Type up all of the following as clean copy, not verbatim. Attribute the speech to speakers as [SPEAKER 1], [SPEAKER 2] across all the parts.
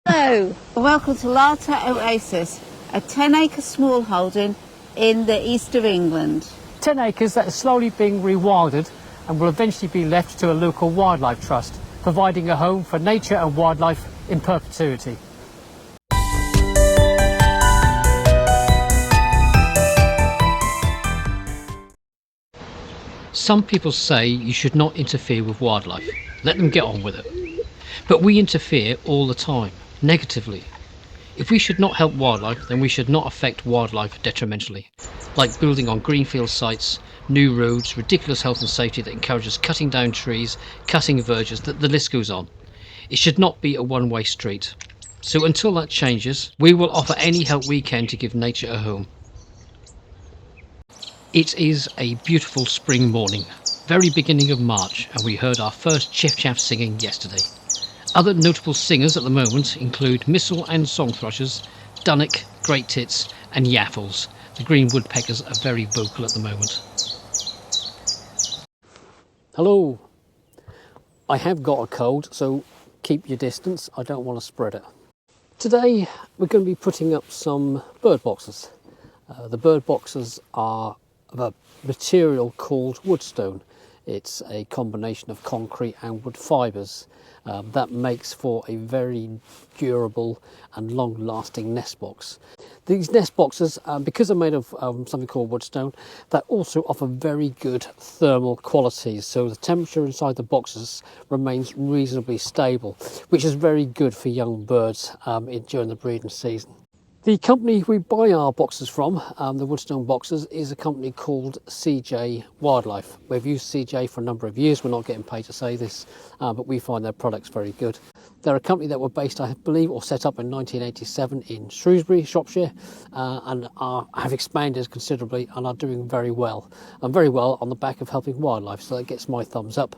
[SPEAKER 1] Hello, welcome to Larter Oasis, a 10-acre smallholding in the east of England.
[SPEAKER 2] 10 acres that is slowly being rewilded and will eventually be left to a local wildlife trust, providing a home for nature and wildlife in perpetuity. Some people say you should not interfere with wildlife, let them get on with it. But we interfere all the time, negatively. If we should not help wildlife, then we should not affect wildlife detrimentally, like building on greenfield sites, new roads, ridiculous health and safety that encourages cutting down trees, cutting verges, the list goes on. It should not be a one-way street. So until that changes, we will offer any help we can to give nature a home. It is a beautiful spring morning, very beginning of March, and we heard our first chiff-chaff singing yesterday. Other notable singers at the moment include missel and song thrushes, dunnock, great tits and yaffles. The green woodpeckers are very vocal at the moment. Hello. I have got a cold, so keep your distance. I don't want to spread it. Today we're going to be putting up some bird boxes. The bird boxes are of a material called woodstone. It's a combination of concrete and wood fibres. That makes for a very durable and long-lasting nest box. These nest boxes, because they're made of something called woodstone, they also offer very good thermal qualities, so the temperature inside the boxes remains reasonably stable, which is very good for young birds during the breeding season. The company we buy our boxes from, the woodstone boxes, is a company called CJ Wildlife. We've used CJ for a number of years. We're not getting paid to say this, but we find their products very good. They're a company that were based, I believe, or set up in 1987 in Shrewsbury, Shropshire, and have expanded considerably and are doing very well. And very well on the back of helping wildlife, so that gets my thumbs up.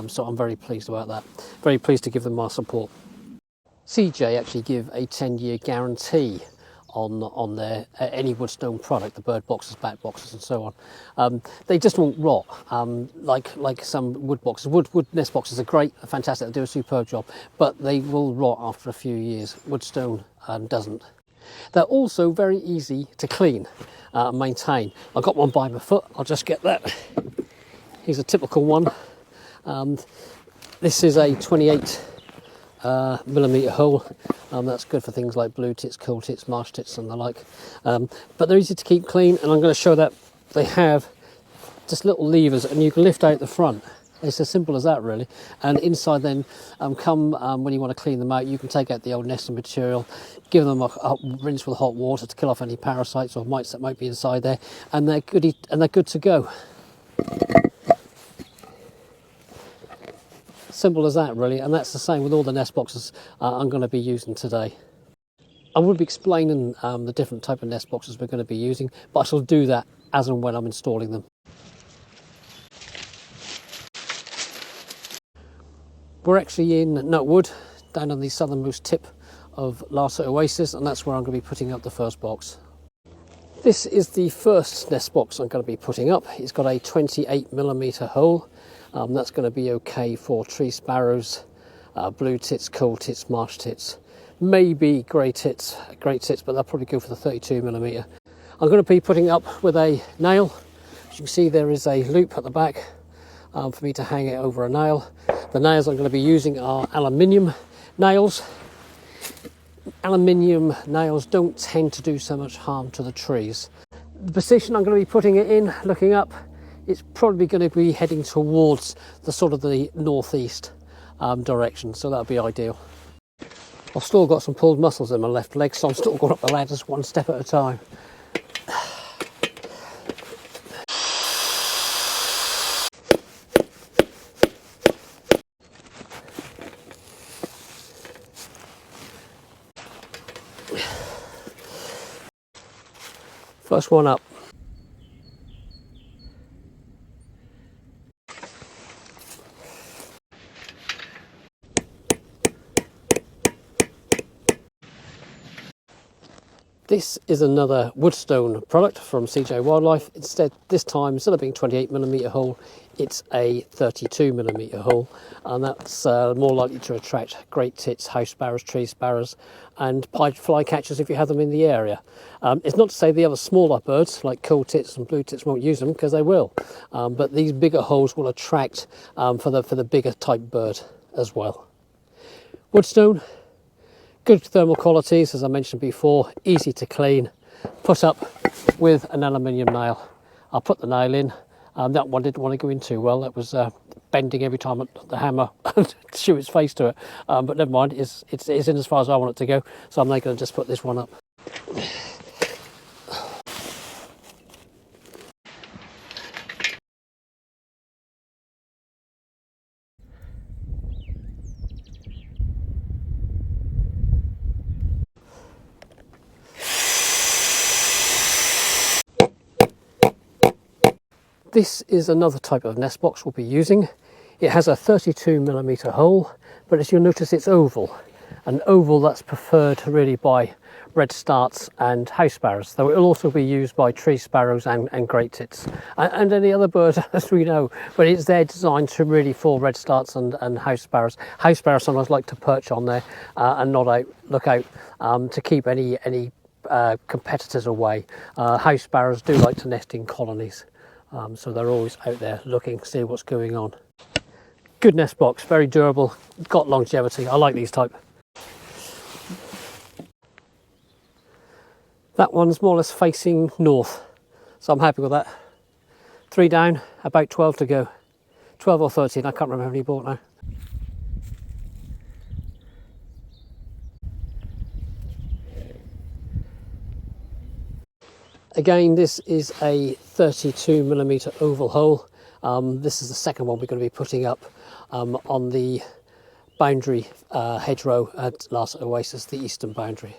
[SPEAKER 2] So I'm very pleased about that. Very pleased to give them our support. CJ actually give a 10-year guarantee on their any woodstone product, the bird boxes, bat boxes and so on. They just won't rot like some wood boxes. Wood nest boxes are great, fantastic, they do a superb job, but they will rot after a few years. Woodstone doesn't. They're also very easy to clean and maintain. I got one by my foot, I'll just get that. Here's a typical one. This is a 28 millimetre hole. That's good for things like blue tits, coal tits, marsh tits and the like. But they're easy to keep clean, and I'm going to show that they have just little levers and you can lift out the front. It's as simple as that really. And inside then, when you want to clean them out, you can take out the old nesting material, give them a rinse with hot water to kill off any parasites or mites that might be inside there, and they're good to go. Simple as that really, and that's the same with all the nest boxes I'm going to be using today. I will be explaining the different type of nest boxes we're going to be using, but I shall do that as and when I'm installing them. We're actually in Nutwood, down on the southernmost tip of Larter Oasis, and that's where I'm going to be putting up the first box. This is the first nest box I'm going to be putting up. It's got a 28 millimetre hole. That's going to be okay for tree sparrows, blue tits, coal tits, marsh tits, maybe great tits, but they'll probably go for the 32 millimetre. I'm going to be putting up with a nail. As you can see, there is a loop at the back for me to hang it over a nail. The nails I'm going to be using are aluminium nails. Aluminium nails don't tend to do so much harm to the trees. The position I'm going to be putting it in, looking up, it's probably going to be heading towards the sort of the northeast direction, so that'll be ideal. I've still got some pulled muscles in my left leg, so I'm still going up the ladders one step at a time. First one up. This is another woodstone product from CJ Wildlife. This time, instead of being 28mm hole, it's a 32mm hole, and that's more likely to attract great tits, house sparrows, tree sparrows, and pied flycatchers if you have them in the area. It's not to say the other smaller birds like coal tits and blue tits won't use them, because they will, but these bigger holes will attract for the bigger type bird as well. Woodstone. Good thermal qualities, as I mentioned before, easy to clean, put up with an aluminium nail. I'll put the nail in. That one didn't want to go in too well. It was bending every time I put the hammer and shoot its face to it. But never mind, it's in as far as I want it to go. So I'm now going to just put this one up. This is another type of nest box we'll be using. It has a 32mm hole, but as you'll notice, it's oval. An oval that's preferred really by redstarts and house sparrows, though it will also be used by tree sparrows and great tits and any other bird as we know, but it's there designed to really for redstarts and house sparrows. House sparrows sometimes like to perch on there and look out to keep any competitors away. House sparrows do like to nest in colonies. So they're always out there looking, see what's going on. Good nest box, very durable, got longevity. I like these type. That one's more or less facing north, so I'm happy with that. 3 down, about 12 to go. 12 or 13, I can't remember how many bought now. Again, this is a 32mm oval hole. This is the second one we're going to be putting up on the boundary hedgerow at Larter Oasis, the eastern boundary.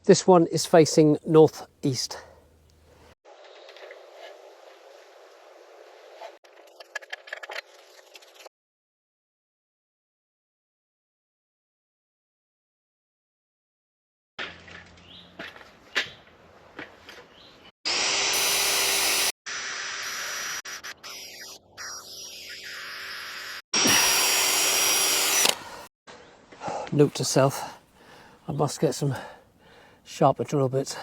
[SPEAKER 2] This one is facing northeast. Note to self, I must get some sharper drill bits.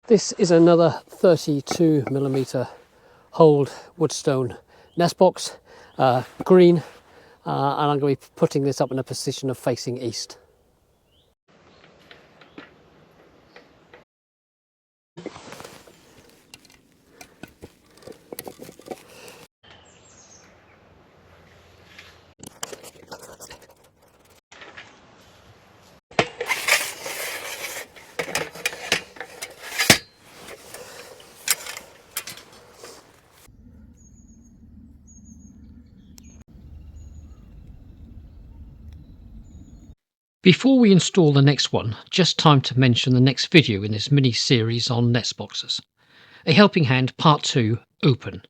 [SPEAKER 2] This is another 32mm holed woodstone nest box, green, and I'm going to be putting this up in a position of facing east. Before we install the next one, just time to mention the next video in this mini-series on nest boxes. A Helping Hand Part 2 Open.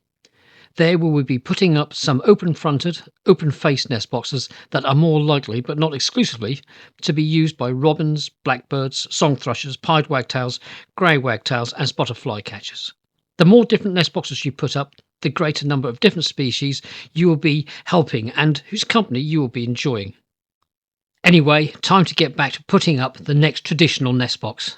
[SPEAKER 2] There we will be putting up some open-fronted, open-faced nest boxes that are more likely, but not exclusively, to be used by robins, blackbirds, song thrushes, pied wagtails, grey wagtails and spotted flycatchers. The more different nest boxes you put up, the greater number of different species you will be helping and whose company you will be enjoying. Anyway, time to get back to putting up the next traditional nest box.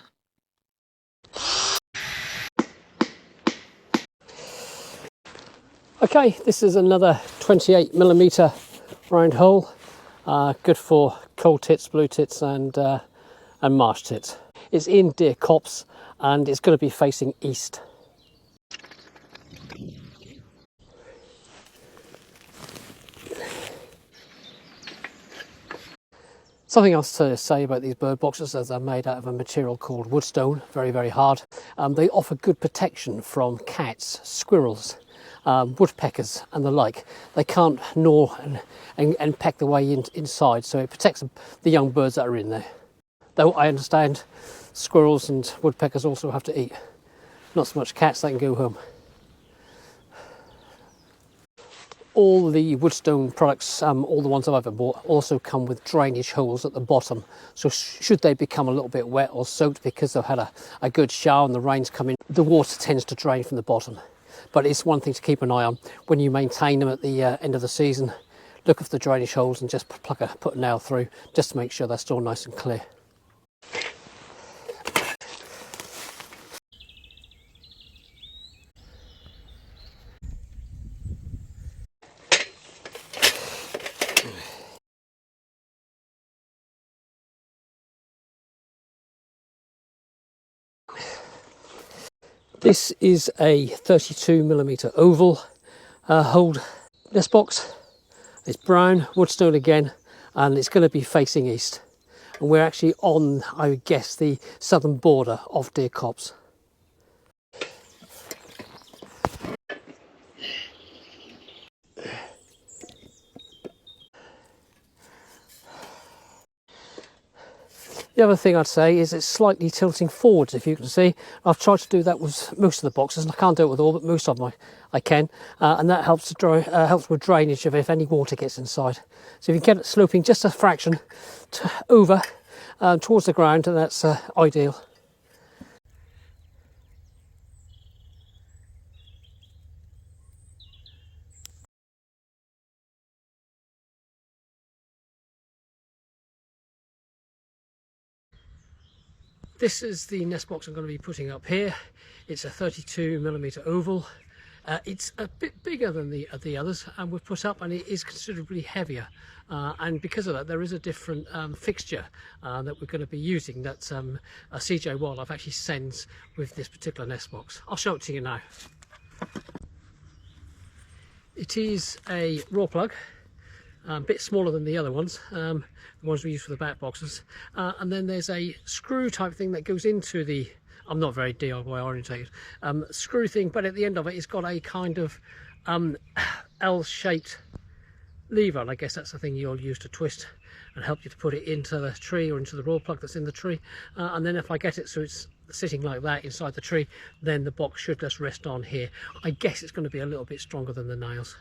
[SPEAKER 2] Okay, this is another 28mm round hole, good for coal tits, blue tits and marsh tits. It's in deer copse and it's going to be facing east. Something else to say about these bird boxes is they're made out of a material called woodstone, very, very hard. They offer good protection from cats, squirrels, woodpeckers and the like. They can't gnaw and peck the way inside, so it protects the young birds that are in there. Though I understand squirrels and woodpeckers also have to eat. Not so much cats, they can go home. all the Woodstone products, all the ones I've ever bought, also come with drainage holes at the bottom. So should they become a little bit wet or soaked because they've had a good shower and the rain's come in, the water tends to drain from the bottom. But it's one thing to keep an eye on when you maintain them at the end of the season. Look at the drainage holes and just put a nail through just to make sure they're still nice and clear. This is a 32mm oval hold nest box. It's brown, Woodstone again, and it's going to be facing east. And we're actually on, I would guess, the southern border of Deer Copse. The other thing I'd say is it's slightly tilting forwards, if you can see. I've tried to do that with most of the boxes, and I can't do it with all, but most of them I can. And that helps helps with drainage if any water gets inside. So if you get it sloping just a fraction over towards the ground, and that's ideal. This is the nest box I'm going to be putting up here. It's a 32mm oval. It's a bit bigger than the others, and we've put up, and it is considerably heavier. And because of that, there is a different fixture that we're going to be using that CJ Wildlife actually sends with this particular nest box. I'll show it to you now. It is a raw plug. A bit smaller than the other ones, the ones we use for the back boxes, and then there's a screw type thing that goes into the, I'm not very DIY orientated, screw thing, but at the end of it, it's got a kind of L-shaped lever, and I guess that's the thing you'll use to twist and help you to put it into the tree or into the raw plug that's in the tree. And then if I get it so it's sitting like that inside the tree, then the box should just rest on here. I guess it's going to be a little bit stronger than the nails.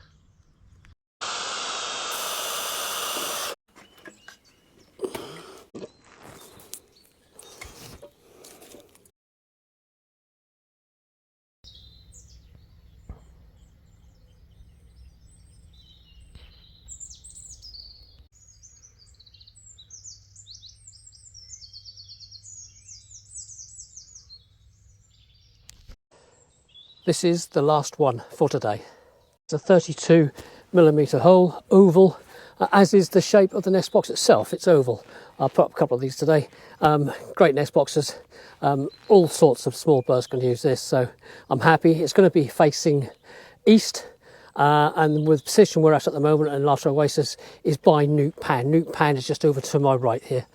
[SPEAKER 2] This is the last one for today. It's a 32mm hole, oval, as is the shape of the nest box itself. It's oval. I'll put up a couple of these today. Great nest boxes. All sorts of small birds can use this, so I'm happy. It's going to be facing east, and with the position we're at the moment in Larter Oasis is by Newt Pan. Newt Pan is just over to my right here.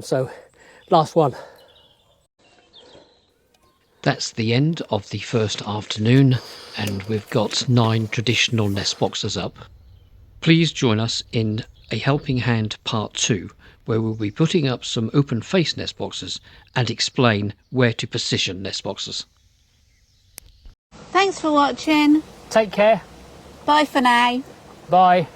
[SPEAKER 2] So last one. That's the end of the first afternoon, and we've got 9 traditional nest boxes up. Please join us in A Helping Hand Part 2, where we'll be putting up some open face nest boxes and explain where to position nest boxes.
[SPEAKER 1] Thanks for watching.
[SPEAKER 2] Take care.
[SPEAKER 1] Bye for now.
[SPEAKER 2] Bye.